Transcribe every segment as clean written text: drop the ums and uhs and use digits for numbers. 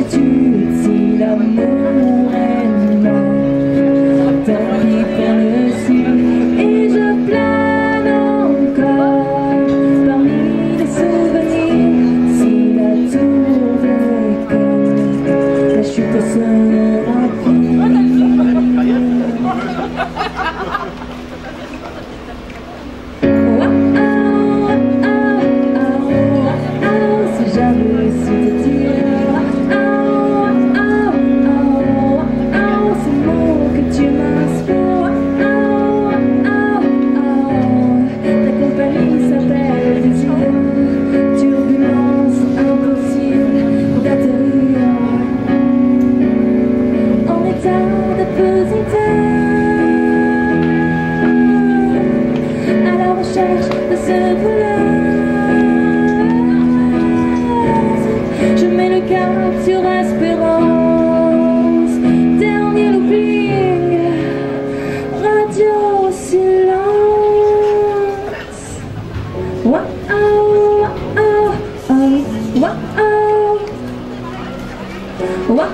solitude, si l'amour est mort, tant pis pour le ciel. Et je plane encore parmi les souvenirs, si la tour de l'école, la chute sera pire. Je mets le cap sur Espérance, dernier looping, radio silence. Wow, wow, wow, wow, wow.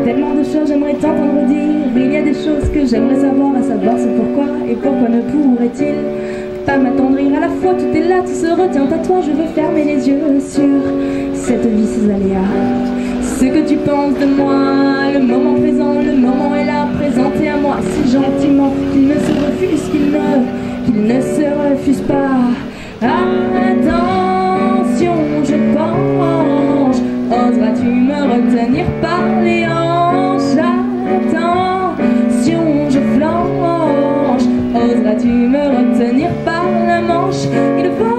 Tellement de choses j'aimerais t'entendre dire. Il y a des choses que j'aimerais savoir, à savoir c'est pourquoi et pourquoi ne pourrait-il pas m'attendrir. À la fois tout est là, tout se retient à toi. Je veux fermer les yeux sur cette vie sans aléas. Ce que tu penses de moi, le moment présent, le moment est là, présenté à moi si gentiment qu'il ne se refuse, qu'il ne se refuse pas. Attention, je penche. Oseras-tu me retenir par les hanches? Attention, je flanche. Oseras-tu me retenir par la manche? Il faut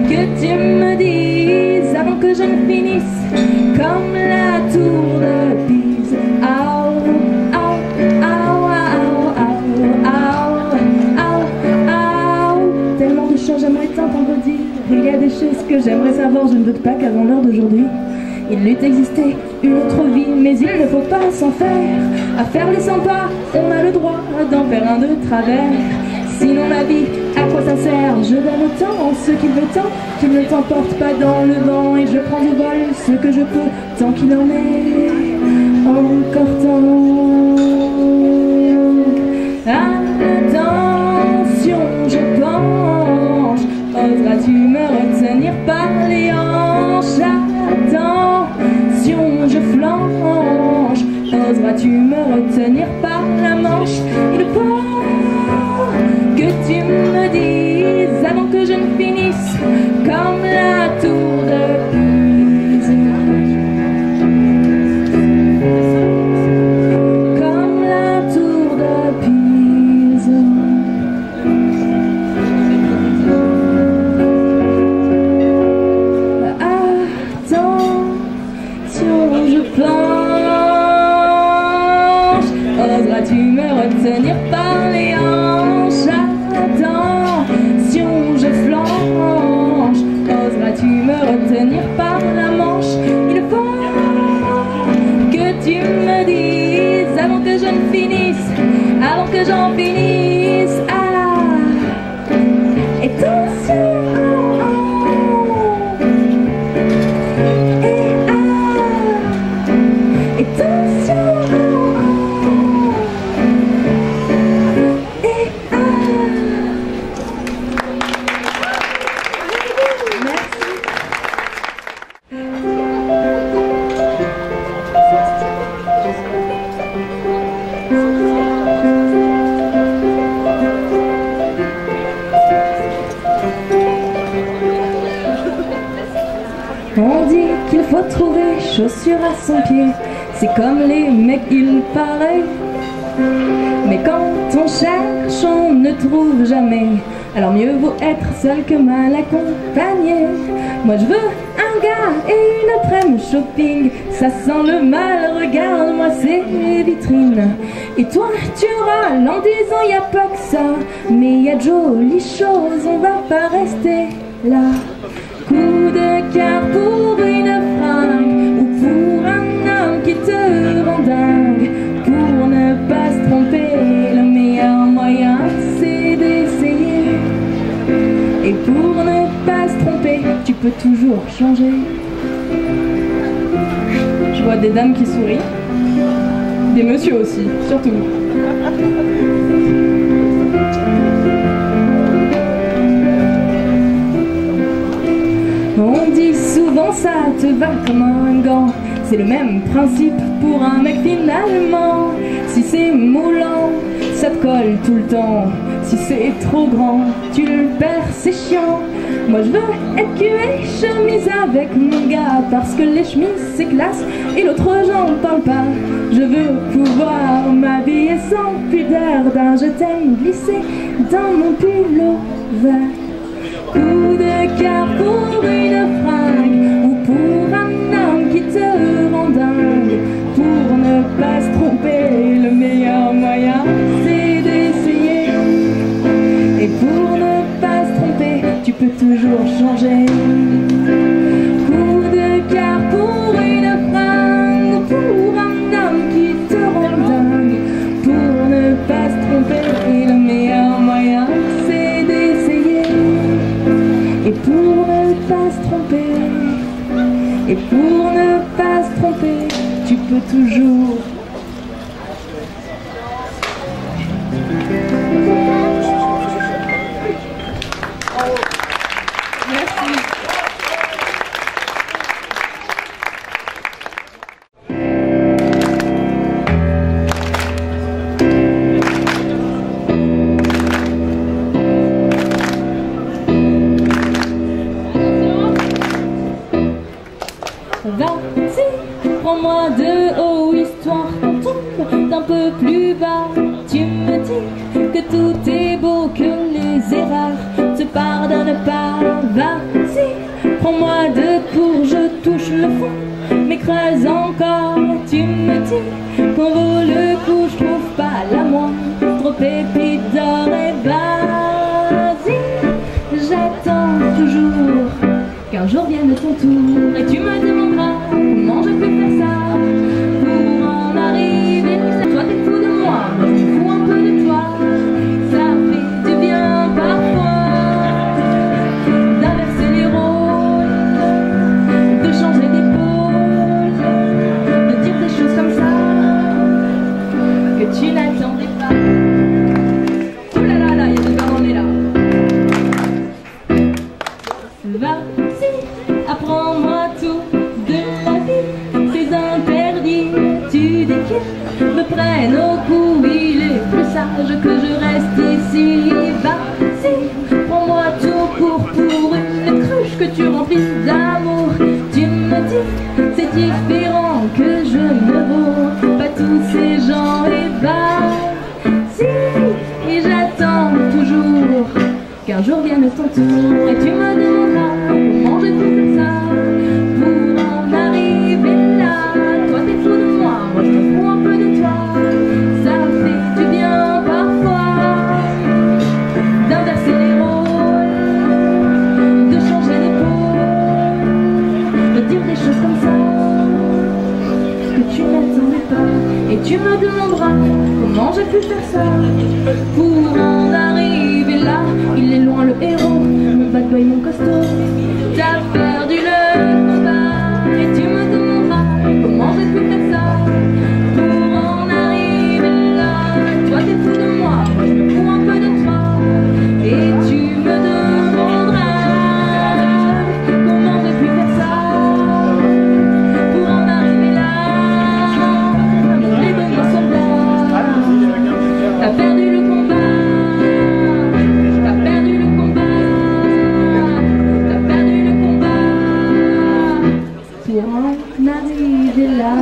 que tu me dises avant que je ne finisse comme la tour de Pise. Au, au, au, au, au, au. Tellement de choses j'aimerais t'entendre dire. Il y a des choses que j'aimerais savoir, je ne doute pas qu'avant l'heure d'aujourd'hui il n'eût existé une autre vie, mais il ne faut pas s'en faire. À faire les 100 pas, on a le droit d'en faire un de travers. Sinon la vie, à quoi ça sert? Je donne autant ce qu'il veut tant, qu'il ne t'emporte pas dans le vent. Et je prends du vol ce que je peux, tant qu'il en est encore temps. Attention, je penche. Oseras-tu me retenir par les hanches? Attention, je flanche. Oseras-tu me retenir par la manche? Il faut que tu me dises avant que je ne finisse comme la tour de Pise. Comme la tour de Pise. Oseras-tu me retenir par les hanches? Attention, je flanche. Oseras-tu me retenir par la manche? Il faut que tu me dises avant que je ne finisse, avant que j'en finisse. Et attention, trouver chaussures à son pied. C'est comme les mecs, il paraît. Mais quand on cherche, on ne trouve jamais. Alors mieux vaut être seul que mal accompagné. Moi je veux un gars et une après-midi shopping. Ça sent le mal, regarde-moi ces vitrines. Et toi tu râles en disant y a pas que ça. Mais y a de jolies choses, on va pas rester là. Coup de cœur pour une fringue, ou pour un homme qui te rend dingue. Pour ne pas se tromper, le meilleur moyen c'est d'essayer. Et pour ne pas se tromper, tu peux toujours changer. Je vois des dames qui sourient, des messieurs aussi, surtout. On dit souvent ça te va comme un gant. C'est le même principe pour un mec finalement. Si c'est moulant, ça te colle tout le temps. Si c'est trop grand, tu le perds, c'est chiant. Moi je veux être cul et chemise avec mon gars, parce que les chemises c'est classe et l'autre j'en parle pas. Je veux pouvoir m'habiller sans pudeur, d'un je t'aime glissé dans mon pull vert. Coup de cœur pour une fringue, ou pour un homme qui te rend dingue. Pour ne pas se tromper, le meilleur moyen c'est d'essayer. Et pour ne pas se tromper, tu peux toujours changer. Coup de cœur pour une fringue, ou pour un homme qui te rend dingue. Pour ne pas se tromper, le meilleur moyen c'est d'essayer. Et pour ne pas se tromper, et pour ne pas se tromper, tu peux toujours. Merci. Vas-y, prends-moi de haut, histoire qu'on tombe d'un peu plus bas. Tu me dis que tout est beau, que les erreurs se pardonnent pas. Vas-y, prends-moi de court, je touche le fond, mais creuse encore. Tu me dis qu'on vaut le coup, je trouve pas la moindre trop pépite d'or. Et vas-y, j'attends toujours qu'un jour vienne ton tour. Et tu me demanderas comment j'ai pu faire ça pour en arriver là. Toi t'es fou de moi, moi je me fous un peu de toi. Ça fait du bien parfois d'inverser les rôles, de changer d'épaule, de dire des choses comme ça que tu n'attendais pas. Oh là là là, il y a des barons là. Vas-y, apprends-moi tout de la vie, ces interdits, tu déquiers, me prennent au cou, il est plus sage que je reste ici. Vas-y, prends-moi tout court pour une cruche que tu remplis d'amour. Tu me dis, c'est différent que je ne vaux pas tous ces gens. Et vas-y, et j'attends toujours qu'un jour vienne ton tour. Et tu me demanderas comment j'ai pu faire ça pour en arriver là. Toi t'es fou de moi, moi je me fous un peu de toi. Ça fait du bien parfois d'inverser les rôles, de changer d'épaule, de dire des choses comme ça que tu n'attendais pas. Et tu me demanderas comment j'ai pu faire ça pour en arriver là. Il est loin le héros, mon bad boy, mon costaud. T'as perdu le combat. Et tu me demanderas comment j'ai pu faire ça pour en arriver là. Toi t'es fou de moi, moi je me fous un peu de toi. Et tu me demanderas comment j'ai pu faire ça pour en arriver là. Mon démon soldat, t'as perdu le combat. T'as perdu le combat. T'as perdu le combat. n'arriver là.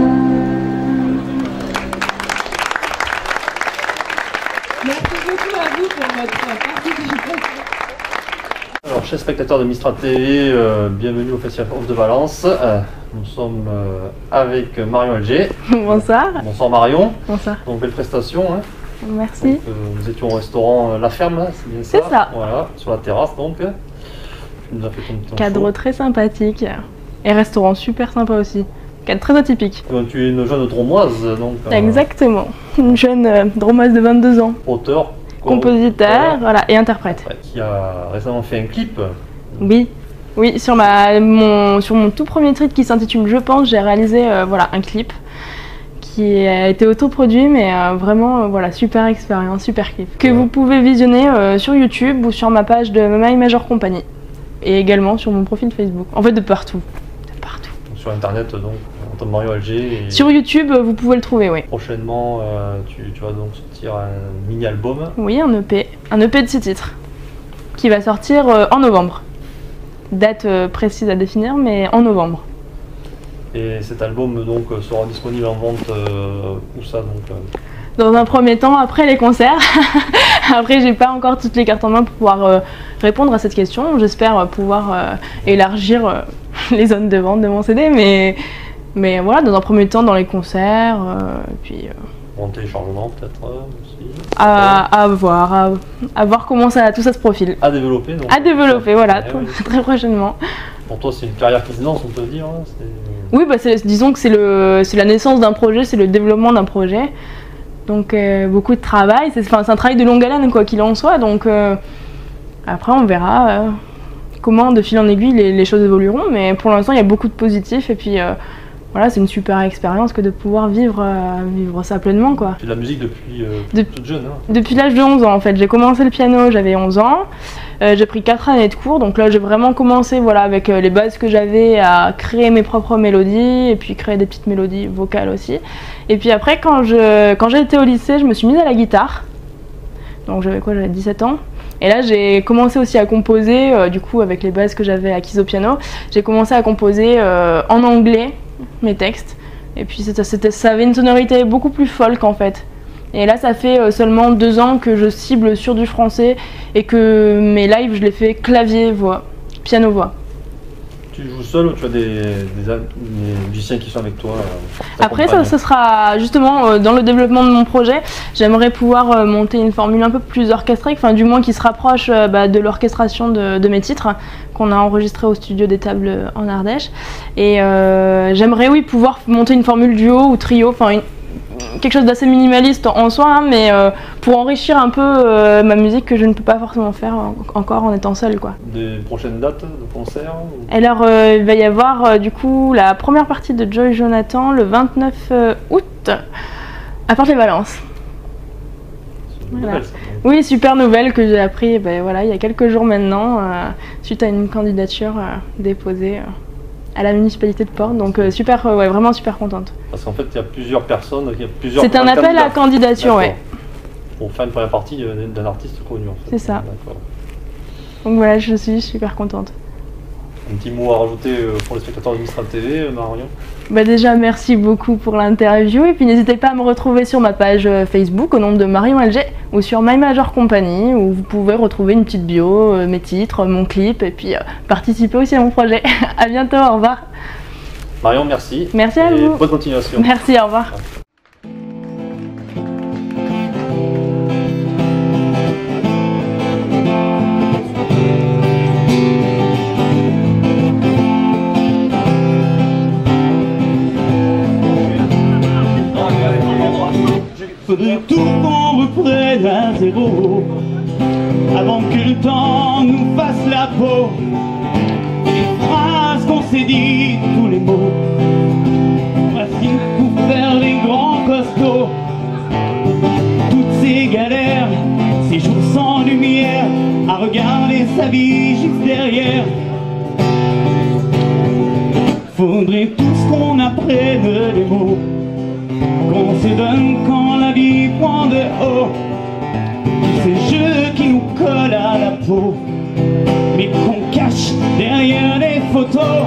Merci beaucoup à vous pour votre participation. Alors, chers spectateurs de Mistral TV, bienvenue au Festival Off de Valence. Nous sommes avec Marion Alger. Bonsoir. Bonsoir Marion. Bonsoir. Donc, belle prestation. Hein. Merci. Donc, nous étions au restaurant La Ferme, c'est bien ça? C'est ça. Voilà, sur la terrasse donc. Tu nous as fait ton Cadre show. très sympathique et restaurant super sympa aussi. Cadre très atypique. Donc, tu es une jeune dromoise, donc. Exactement. Une jeune dromoise de 22 ans. Auteur, Compositeur, voilà, et interprète. qui a récemment fait un clip. Oui. Oui, sur mon tout premier titre qui s'intitule Je pense, j'ai réalisé voilà, un clip qui a été autoproduit, mais vraiment voilà, super expérience, super clip. Que vous pouvez visionner sur YouTube ou sur ma page de My Major Company. Et également sur mon profil Facebook. En fait, de partout. De partout. Sur internet, donc, en tant que Marion Alger. Et Sur YouTube, vous pouvez le trouver, oui. prochainement, tu vas donc sortir un mini-album. Oui, un EP. Un EP de 6 titres. Qui va sortir en novembre. Date précise à définir, mais en novembre. Et cet album donc sera disponible en vente où ça donc Dans un premier temps, après les concerts. Après, j'ai pas encore toutes les cartes en main pour pouvoir répondre à cette question. J'espère pouvoir élargir les zones de vente de mon CD, mais voilà, dans un premier temps, dans les concerts, puis en téléchargement peut-être aussi. à voir comment tout ça se profile. À développer donc. À développer, voilà, Oui. très prochainement. Pour toi, c'est une carrière qui se lance, on peut dire. Hein, Oui, bah disons que c'est la naissance d'un projet, c'est le développement d'un projet. Donc beaucoup de travail, c'est un travail de longue haleine quoi qu'il en soit. Donc après on verra comment de fil en aiguille les choses évolueront. Mais pour l'instant il y a beaucoup de positifs et puis voilà, c'est une super expérience que de pouvoir vivre ça pleinement quoi. Tu fais de la musique depuis toute jeune. Hein. Depuis l'âge de 11 ans en fait. J'ai commencé le piano, j'avais 11 ans. J'ai pris 4 années de cours, donc là j'ai vraiment commencé voilà, avec les bases que j'avais à créer mes propres mélodies et puis créer des petites mélodies vocales aussi. Et puis après quand j'ai été au lycée, je me suis mise à la guitare. Donc j'avais 17 ans. Et là j'ai commencé aussi à composer, du coup avec les bases que j'avais acquises au piano, j'ai commencé à composer en anglais mes textes. Et puis ça avait une sonorité beaucoup plus folk en fait. Et là, ça fait seulement 2 ans que je cible sur du français et que mes lives, je les fais clavier-voix, piano-voix. Tu joues seul ou tu as des musiciens qui sont avec toi Après, ça sera justement dans le développement de mon projet. J'aimerais pouvoir monter une formule un peu plus orchestrée, enfin du moins qui se rapproche de l'orchestration de mes titres qu'on a enregistrés au studio des Tables en Ardèche. Et j'aimerais, oui, pouvoir monter une formule duo ou trio, enfin quelque chose d'assez minimaliste en soi, hein, mais pour enrichir un peu ma musique que je ne peux pas forcément faire encore en étant seule, quoi. Des prochaines dates de concerts ou... Alors il va y avoir du coup la première partie de Joy Jonathan le 29 août à Port-les-Valence. C'est une Voilà. nouvelle, ça, donc. Oui, super nouvelle que j'ai appris voilà, il y a quelques jours maintenant, suite à une candidature déposée à la municipalité de Portes, donc super, ouais, vraiment super contente. Parce qu'en fait, il y a plusieurs personnes, il y a plusieurs. C'est un appel à candidature, ouais. Pour faire une première partie d'un artiste connu, en fait. C'est ça. D'accord. Donc voilà, je suis super contente. Un petit mot à rajouter pour les spectateurs de Mistral TV, Marion? Bah déjà, merci beaucoup pour l'interview et puis n'hésitez pas à me retrouver sur ma page Facebook au nom de Marion Alger ou sur My Major Company où vous pouvez retrouver une petite bio, mes titres, mon clip et puis participer aussi à mon projet. À bientôt, au revoir. Marion, merci. Merci à et vous. bonne continuation. Merci, au revoir. Faudrait tout qu'on reprenne à zéro avant que le temps nous fasse la peau. Les phrases qu'on s'est dit, tous les mots, voici pour faire les grands costauds. Toutes ces galères, ces jours sans lumière, à regarder sa vie juste derrière. Faudrait tous qu'on apprenne les mots qu'on se donne quand la vie prend de haut. Ces jeux qui nous collent à la peau, mais qu'on cache derrière les photos.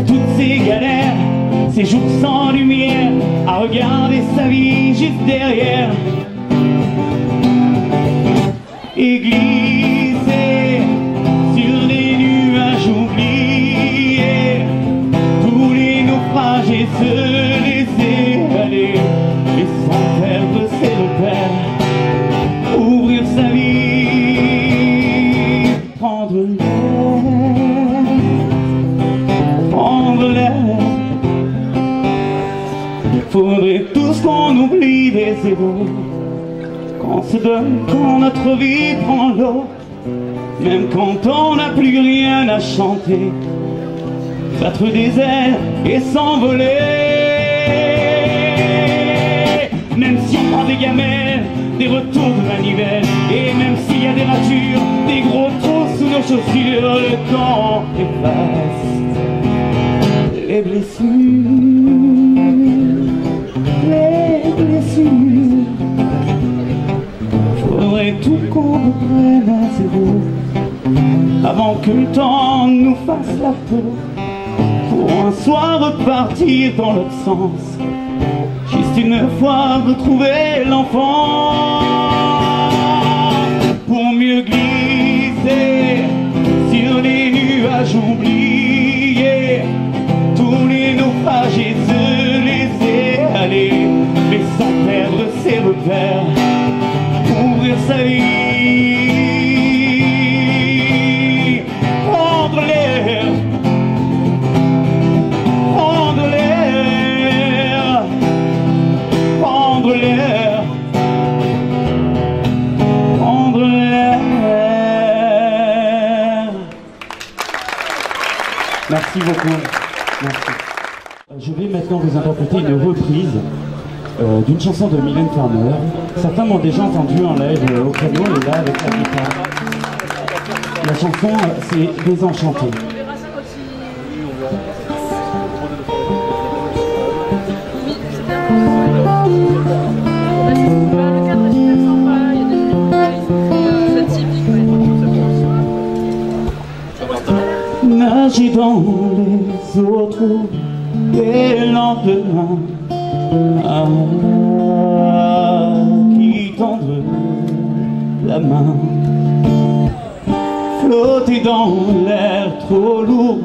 Toutes ces ses galères, ses jours sans lumière, à regarder sa vie juste derrière. Et glisser sur des nuages oubliés, tous les naufrages et se laisser aller, et sans perdre ses repères, ouvrir sa vie, prendre l'air. Faudrait tous qu'on oublie les égos, qu'on se donne quand notre vie prend l'eau, même quand on n'a plus rien à chanter, battre des ailes et s'envoler. Même si on prend des gamelles, des retours de manivelle, et même s'il y a des ratures, des gros trous sous nos chaussures, le temps efface les blessures, les blessures. Faudrait tout qu'on reprenne à zéro, avant que le temps nous fasse la peau, pour un soir repartir dans l'autre sens, juste une fois retrouver l'enfant, pour mieux glisser sur les nuages oubliés, tous les naufrages et se laisser aller, mais sans perdre ses repères, ouvrir sa vie, prendre l'air, prendre l'air, prendre l'air, prendre l'air. Merci beaucoup. Merci. Je vais maintenant vous interpréter une reprise d'une chanson de Mylène Farmer. Certains m'ont déjà entendu en live au piano et là avec la guitare. La chanson c'est Désenchanté. Nager dans les eaux troubles des lendemains, qui tendre la main, flotter dans l'air trop lourd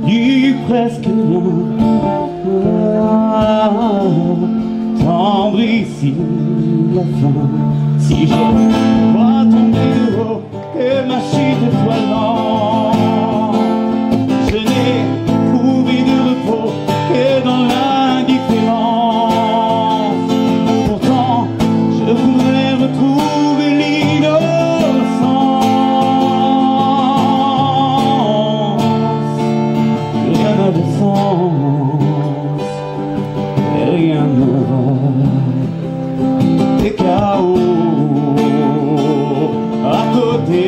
du presque rien, tendre ici la fin. Si je vois tomber de haut que ma chute étoilante, je n'ai trouvé de repos que dans l'indifférence. Pourtant, je voudrais retrouver l'innocence. Rien n'a de sens, et rien ne va. Des chaos à côté,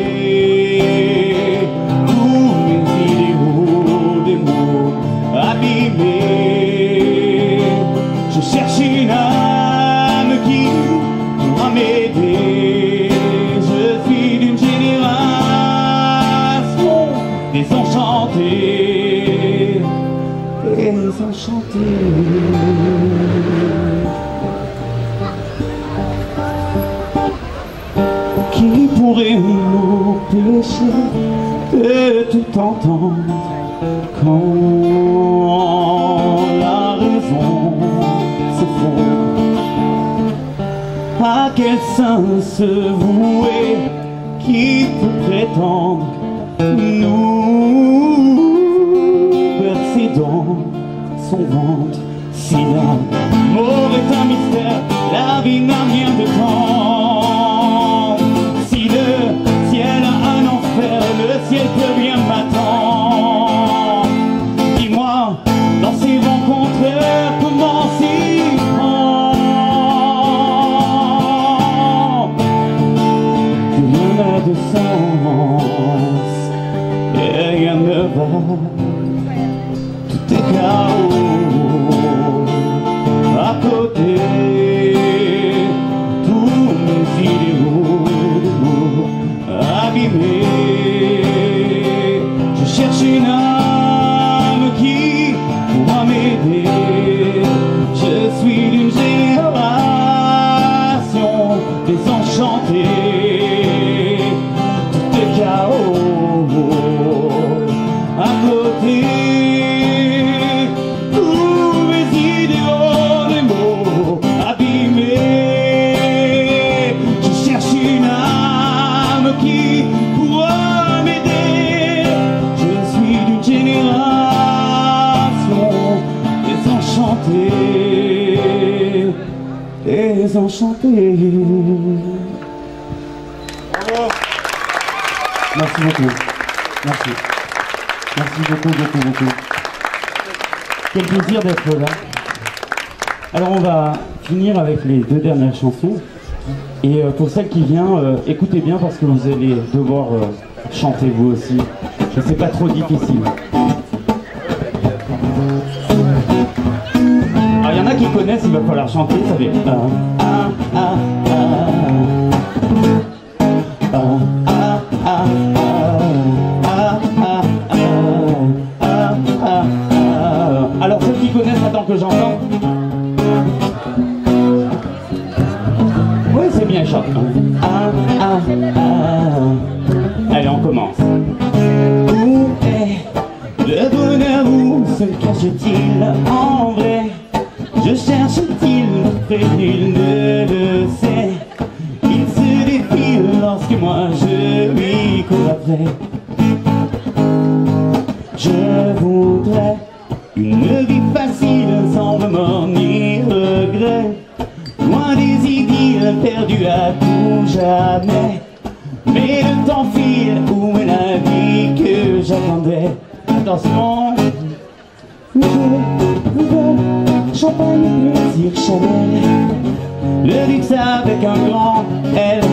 tous mes idéaux, des mots abîmés. Je cherche une âme qui pourra m'aider. Je suis d'une génération désenchantée, désenchantée. Qui pourrait m'empêcher de tout entendre quand la raison s'effondre? À quel sein se vouer? Qui peut prétendre nous bercer dans son ventre? Si l'amour est un mystère, la vie n'a rien de temps. Si le ciel a un enfer, le ciel peut bien m'attendre. Dis-moi, dans ces rencontres, comment s'y prendre? Que rien n'a de sens, et rien ne va. Tout est chaos à côté, tous mes idéaux de mots abîmés. Je cherche une âme qui désenchanté, désenchanté. Bravo. Merci beaucoup. Merci. Merci beaucoup, beaucoup, beaucoup. Quel plaisir d'être là. Alors on va finir avec les deux dernières chansons. Et pour celle qui vient, écoutez bien parce que vous allez devoir chanter vous aussi. Et c'est pas trop difficile. Alors il y en a qui connaissent, il va falloir chanter, ça fait Alors ceux qui connaissent, attends que j'entende. Oui, c'est bien, chante. Allez, on commence. Où est le bonheur, où se cache-t-il en vrai? Je cherche-t-il, mais nul ne le sait. Il se défile lorsque moi je lui cours après. Je voudrais une vie facile, sans remords ni regret. Loin des idylles perdues à tout jamais. Mais le temps file, où est la vie que j'attendais? Attention, je veux champagne, plaisir, Chanel, le luxe avec un grand L.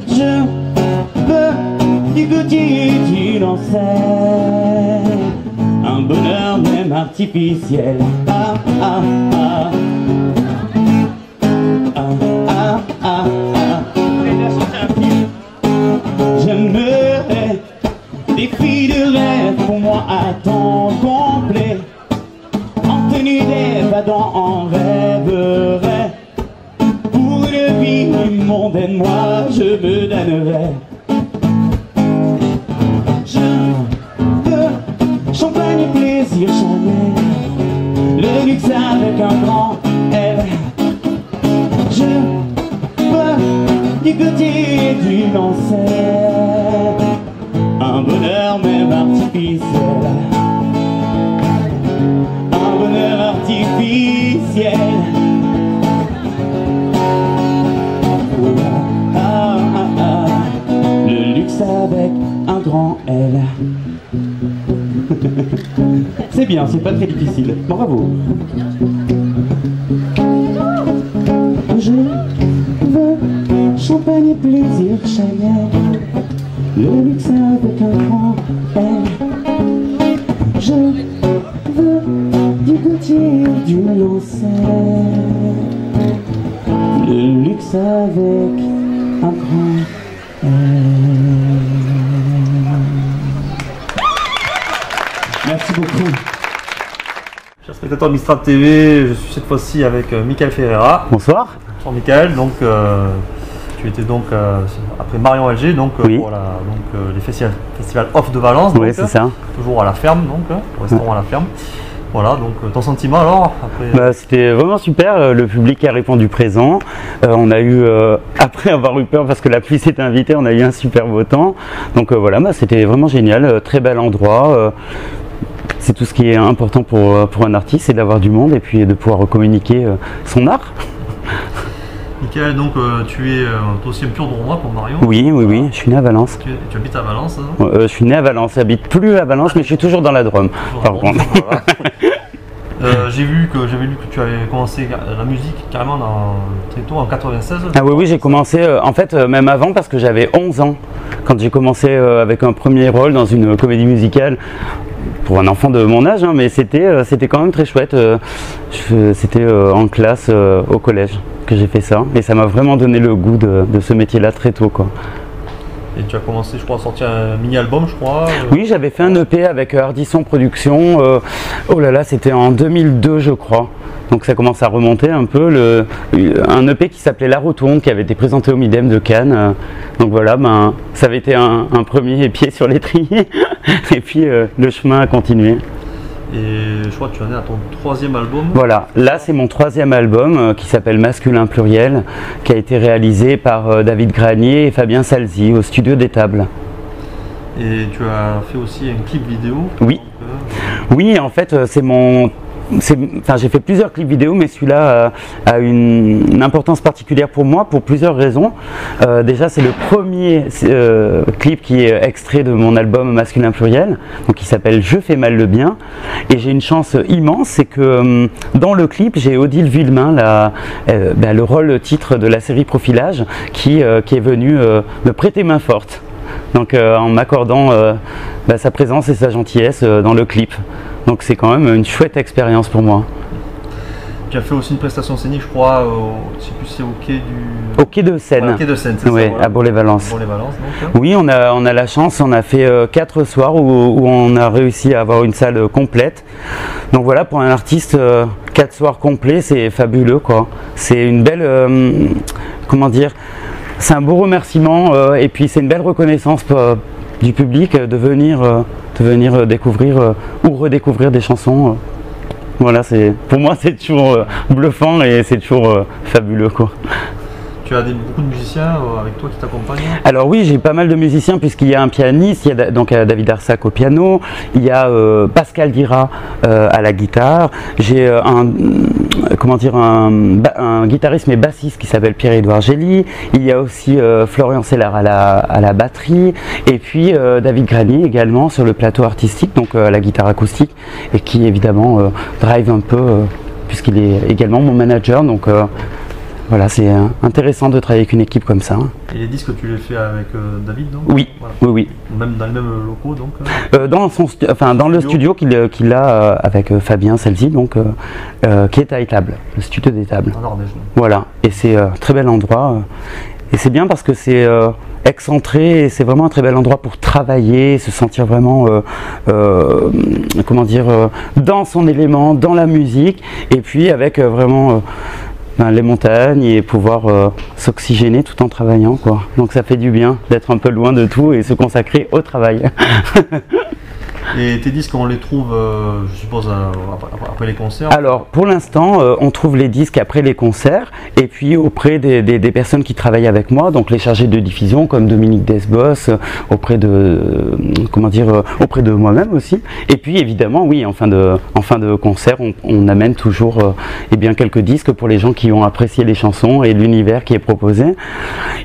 Je veux du Gautier et du Lancel, un bonheur même artificiel. J'aimerais des filles de rêve pour moi à temps complet. En tenue d'évadant en rêverais. Pour une vie mondaine, moi je me donnerais. Je veux champagne et plaisir, Chanel, le luxe avec un grand L. Je veux du Gautier et du Lancel, un bonheur même artificiel. Un bonheur artificiel. Le luxe avec un grand L. C'est bien, c'est pas très difficile. Bravo. Je veux champagne et plaisir, Chanel, le luxe avec un grand L. Je veux du Gautier, du Lancel, le luxe avec un grand L. Merci beaucoup. Chers spectateurs de Mistrad TV, je suis cette fois-ci avec Michael Ferreira. Bonsoir. Bonsoir Michael, donc tu étais donc après Marion Alger donc, oui. Pour les festivals off de Valence. Oui, c'est ça. Toujours à la ferme, donc au restaurant à la ferme. Voilà, donc ton sentiment alors après... C'était vraiment super, le public a répondu présent. On a eu, après avoir eu peur parce que la pluie s'est invitée, on a eu un super beau temps. Donc voilà, c'était vraiment génial, très bel endroit. C'est tout ce qui est important pour un artiste, c'est d'avoir du monde et puis de pouvoir communiquer son art. Michael, donc tu es aussi un pur Drômois pour Marion. Oui, oui, oui, je suis né à Valence. Tu habites à Valence, hein? Je suis né à Valence, j'habite plus à Valence, mais je suis toujours dans la Drôme. Par contre. Voilà. J'avais lu que tu avais commencé la musique carrément très tôt, en 96. Ah oui, oui, j'ai commencé en fait même avant parce que j'avais 11 ans quand j'ai commencé avec un premier rôle dans une comédie musicale. Pour un enfant de mon âge, hein, mais c'était quand même très chouette. C'était en classe au collège que j'ai fait ça, et ça m'a vraiment donné le goût de ce métier-là très tôt, quoi. Et tu as commencé, je crois, à sortir un mini-album, je crois. Oui, j'avais fait un EP avec Ardisson Productions. Oh là là, c'était en 2002, je crois. Donc ça commence à remonter un peu. Un EP qui s'appelait La Rotonde, qui avait été présenté au Midem de Cannes. Donc voilà, ça avait été un premier pied sur l'étrier. Et puis le chemin a continué. Et je crois que tu en es à ton 3e album. Voilà, là c'est mon 3e album qui s'appelle Masculin Pluriel, qui a été réalisé par David Granier et Fabien Salzi au studio des Tables. Et tu as fait aussi un clip vidéo. Oui. Oui, en fait c'est mon j'ai fait plusieurs clips vidéo, mais celui-là a une importance particulière pour moi pour plusieurs raisons. Déjà, c'est le premier clip qui est extrait de mon album Masculin Pluriel, donc il s'appelle Je fais mal le bien. Et j'ai une chance immense, c'est que dans le clip, j'ai Odile Villemain, le rôle titre de la série Profilage, qui est venue me prêter main forte. Donc en m'accordant sa présence et sa gentillesse dans le clip. Donc c'est quand même une chouette expérience pour moi. Tu as fait aussi une prestation scénique, je crois, je sais plus si c'est au quai de Seine. Au quai de Seine, c'est oui, ça, voilà. À Bourg-les-Valences. Donc. Oui, on a la chance, on a fait 4 soirs où on a réussi à avoir une salle complète. Donc voilà, pour un artiste, 4 soirs complets, c'est fabuleux, quoi. C'est une belle, comment dire, c'est un beau remerciement et puis c'est une belle reconnaissance du public de venir découvrir ou redécouvrir des chansons. Voilà, pour moi c'est toujours bluffant et c'est toujours fabuleux, quoi. Tu as beaucoup de musiciens avec toi qui t'accompagnent? Alors oui, j'ai pas mal de musiciens puisqu'il y a un pianiste, il y a donc David Arsac au piano, il y a Pascal Dira à la guitare, j'ai un guitariste mais bassiste qui s'appelle Pierre-Édouard Gély, il y a aussi Florian Sellard à la batterie, et puis David Granier également sur le plateau artistique, donc à la guitare acoustique, et qui évidemment drive un peu puisqu'il est également mon manager, donc voilà, c'est intéressant de travailler avec une équipe comme ça. Et les disques, tu les fais avec David, donc? Oui, voilà. Oui. Même dans les mêmes locaux, donc dans le studio qu'il a avec Fabien Selzy, donc qui est à Étable, le studio d'Étable. En Ardèche. Voilà, et c'est un très bel endroit. Et c'est bien parce que c'est excentré et c'est vraiment un très bel endroit pour travailler, se sentir vraiment, comment dire, dans son élément, dans la musique, et puis avec vraiment les montagnes et pouvoir s'oxygéner tout en travaillant, quoi. Donc ça fait du bien d'être un peu loin de tout et se consacrer au travail. Et tes disques, on les trouve, je suppose, après les concerts? Alors, pour l'instant, on trouve les disques après les concerts et puis auprès des personnes qui travaillent avec moi, donc les chargés de diffusion comme Dominique Desbos, auprès de moi-même aussi. Et puis, évidemment, oui, en fin de concert, on amène toujours quelques disques pour les gens qui ont apprécié les chansons et l'univers qui est proposé.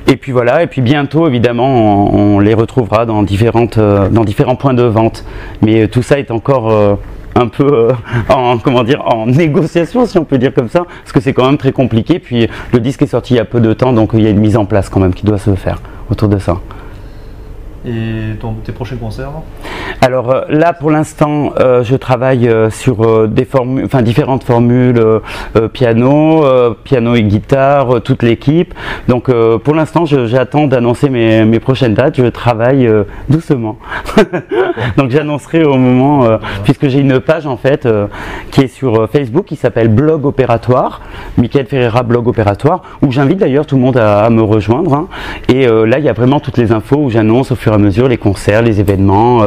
Et puis voilà, et puis bientôt, évidemment, on les retrouvera dans différents points de vente. Mais tout ça est encore un peu en négociation, si on peut dire comme ça, parce que c'est quand même très compliqué. Puis le disque est sorti il y a peu de temps, donc il y a une mise en place quand même qui doit se faire autour de ça. Et tes prochains concerts? Alors là, pour l'instant, je travaille sur différentes formules, piano et guitare, toute l'équipe. Donc pour l'instant, j'attends d'annoncer mes prochaines dates. Je travaille doucement. Donc j'annoncerai au moment, puisque j'ai une page en fait qui est sur Facebook qui s'appelle Blog Opératoire, Michael Ferreira Blog Opératoire, où j'invite d'ailleurs tout le monde à me rejoindre. Hein. Et là, il y a vraiment toutes les infos où j'annonce au fur et à mesure les concerts, les événements,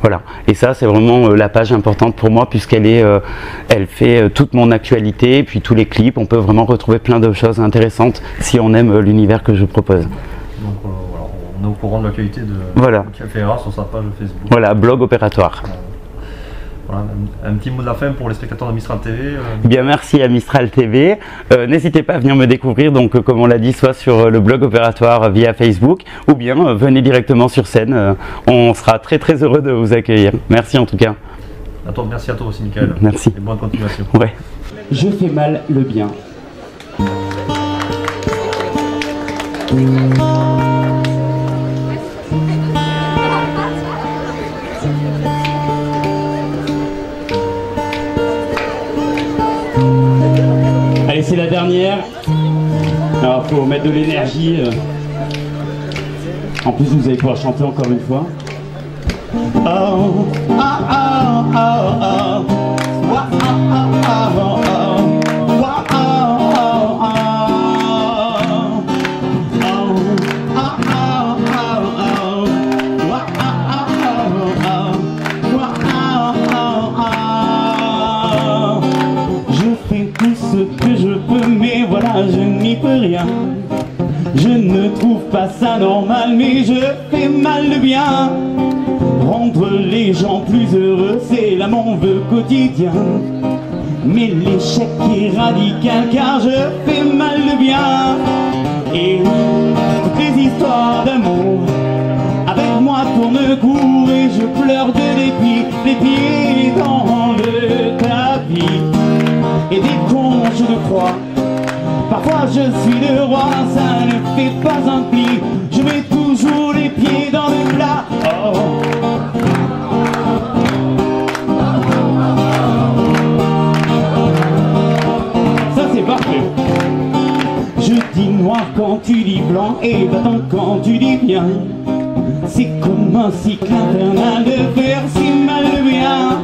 voilà. Et ça, c'est vraiment la page importante pour moi puisqu'elle fait toute mon actualité, puis tous les clips. On peut vraiment retrouver plein de choses intéressantes si on aime l'univers que je propose. Donc voilà, on est au courant de l'actualité de Michael Ferreira sur sa page Facebook. Voilà, Blog Opératoire. Voilà, un petit mot de la fin pour les spectateurs de Mistral TV. Bien, merci à Mistral TV. N'hésitez pas à venir me découvrir, donc comme on l'a dit, soit sur le blog Opératoire via Facebook, ou bien venez directement sur scène. On sera très très heureux de vous accueillir. Merci en tout cas. Merci à toi aussi, Michael. Merci. Et bonne continuation. Ouais. Je fais mal le bien. Allez, c'est la dernière. Alors, faut mettre de l'énergie. En plus, vous allez pouvoir chanter encore une fois. Je n'y peux rien. Je ne trouve pas ça normal, mais je fais mal le bien. Rendre les gens plus heureux, c'est là mon vœu quotidien. Mais l'échec est radical car je fais mal le bien. Et toutes les histoires d'amour avec moi tournent court et je pleure de dépit, les pieds dans le tapis. Et des cons je le crois, parfois je suis le roi, ça ne fait pas un pli. Je mets toujours les pieds dans le plat. Oh. Ça c'est parfait. Je dis noir quand tu dis blanc et battant quand tu dis bien. C'est comme un cycle infernal de faire si mal le bien.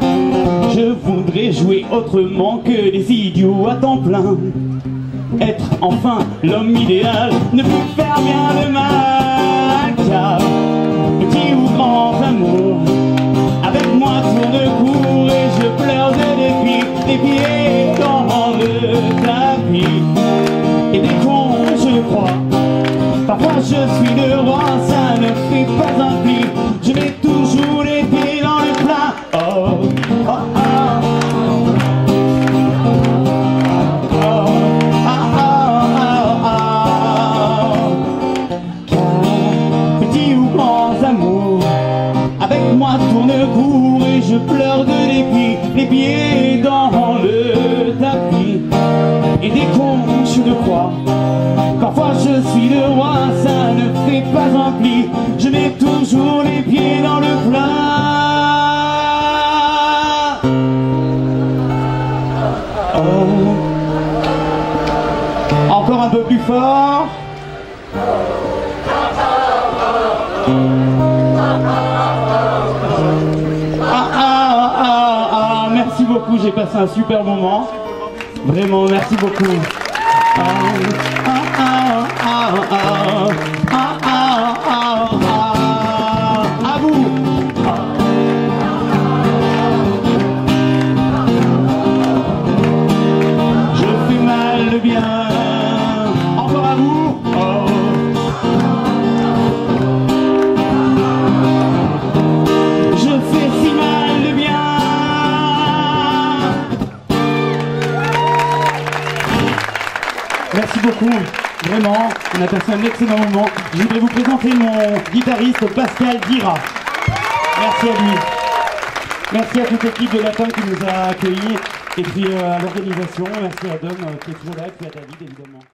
Je voudrais jouer autrement que des idiots à temps plein. Être enfin l'homme idéal, ne plus faire bien de mal. Car petit ou grand amour, avec moi tourne court et je pleure de dépit, les pieds dans le tapis. Et des cons je crois, parfois je suis le roi, ça ne fait pas un pli. Je mets toujours les pieds dans le plat. Oh, oh, oh. Moi tourne court et je pleure de dépit, les pieds dans le tapis. Et des cons je le crois, parfois je suis le roi, ça ne fait pas un pli. Je mets toujours les pieds dans le plat. Oh. Encore un peu plus fort. Merci beaucoup, j'ai passé un super moment. Vraiment, merci beaucoup. À vous. Je fais mal le bien. Encore à vous. Je fais si mal le bien. Merci beaucoup, vraiment, on a passé un excellent moment. Je voudrais vous présenter mon guitariste Pascal Dira. Merci à lui. Merci à toute l'équipe de Latin qui nous a accueillis et puis à l'organisation. Merci à Dom qui est toujours là, et puis à David évidemment.